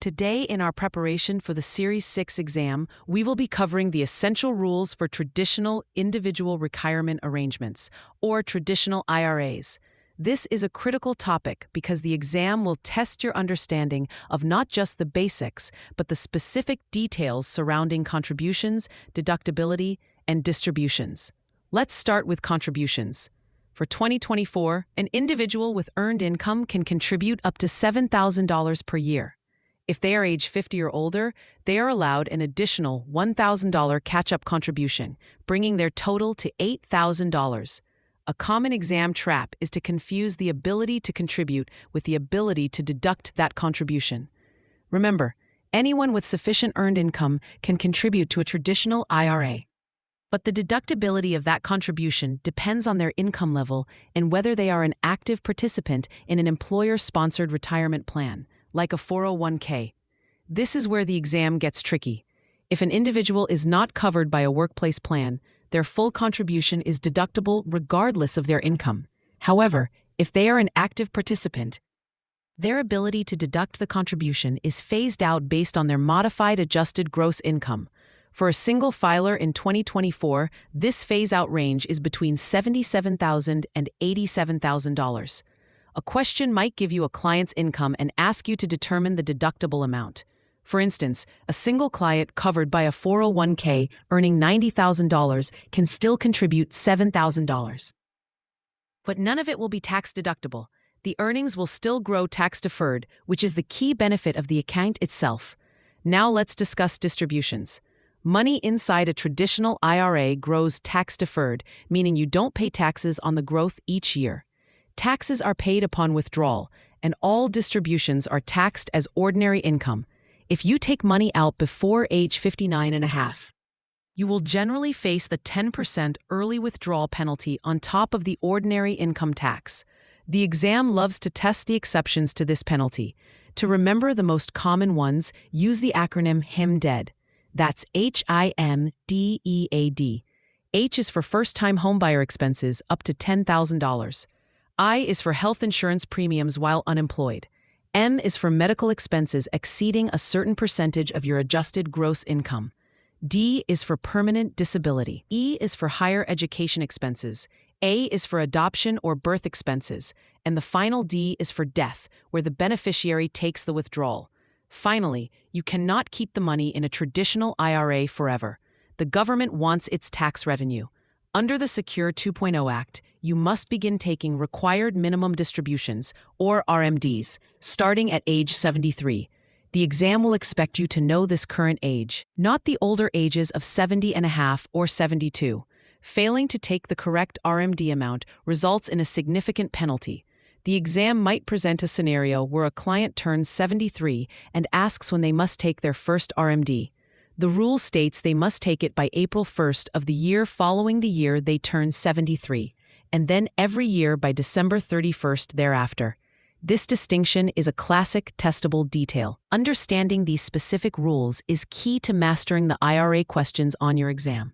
Today, in our preparation for the Series 6 exam, we will be covering the essential rules for traditional individual retirement arrangements, or traditional IRAs. This is a critical topic because the exam will test your understanding of not just the basics, but the specific details surrounding contributions, deductibility, and distributions. Let's start with contributions. For 2024, an individual with earned income can contribute up to $7,000 per year. If they are age 50 or older, they are allowed an additional $1,000 catch-up contribution, bringing their total to $8,000. A common exam trap is to confuse the ability to contribute with the ability to deduct that contribution. Remember, anyone with sufficient earned income can contribute to a traditional IRA. But the deductibility of that contribution depends on their income level and whether they are an active participant in an employer-sponsored retirement plan, like a 401k. This is where the exam gets tricky. If an individual is not covered by a workplace plan, their full contribution is deductible regardless of their income. However, if they are an active participant, their ability to deduct the contribution is phased out based on their modified adjusted gross income. For a single filer in 2024, this phase-out range is between $77,000 and $87,000. A question might give you a client's income and ask you to determine the deductible amount. For instance, a single client covered by a 401k earning $90,000 can still contribute $7,000. But none of it will be tax-deductible. The earnings will still grow tax-deferred, which is the key benefit of the account itself. Now let's discuss distributions. Money inside a traditional IRA grows tax-deferred, meaning you don't pay taxes on the growth each year. Taxes are paid upon withdrawal, and all distributions are taxed as ordinary income. If you take money out before age 59 and a half, you will generally face the 10% early withdrawal penalty on top of the ordinary income tax. The exam loves to test the exceptions to this penalty. To remember the most common ones, use the acronym HIMDED. That's HIMDEAD. H is for first-time homebuyer expenses up to $10,000. I is for health insurance premiums while unemployed. M is for medical expenses exceeding a certain percentage of your adjusted gross income. D is for permanent disability. E is for higher education expenses. A is for adoption or birth expenses. And the final D is for death, where the beneficiary takes the withdrawal. Finally, you cannot keep the money in a traditional IRA forever. The government wants its tax revenue. Under the Secure 2.0 Act, you must begin taking required minimum distributions, or RMDs, starting at age 73. The exam will expect you to know this current age, not the older ages of 70 and a half or 72. Failing to take the correct RMD amount results in a significant penalty. The exam might present a scenario where a client turns 73 and asks when they must take their first RMD. The rule states they must take it by April 1st of the year following the year they turn 73, and then every year by December 31st thereafter. This distinction is a classic testable detail. Understanding these specific rules is key to mastering the IRA questions on your exam.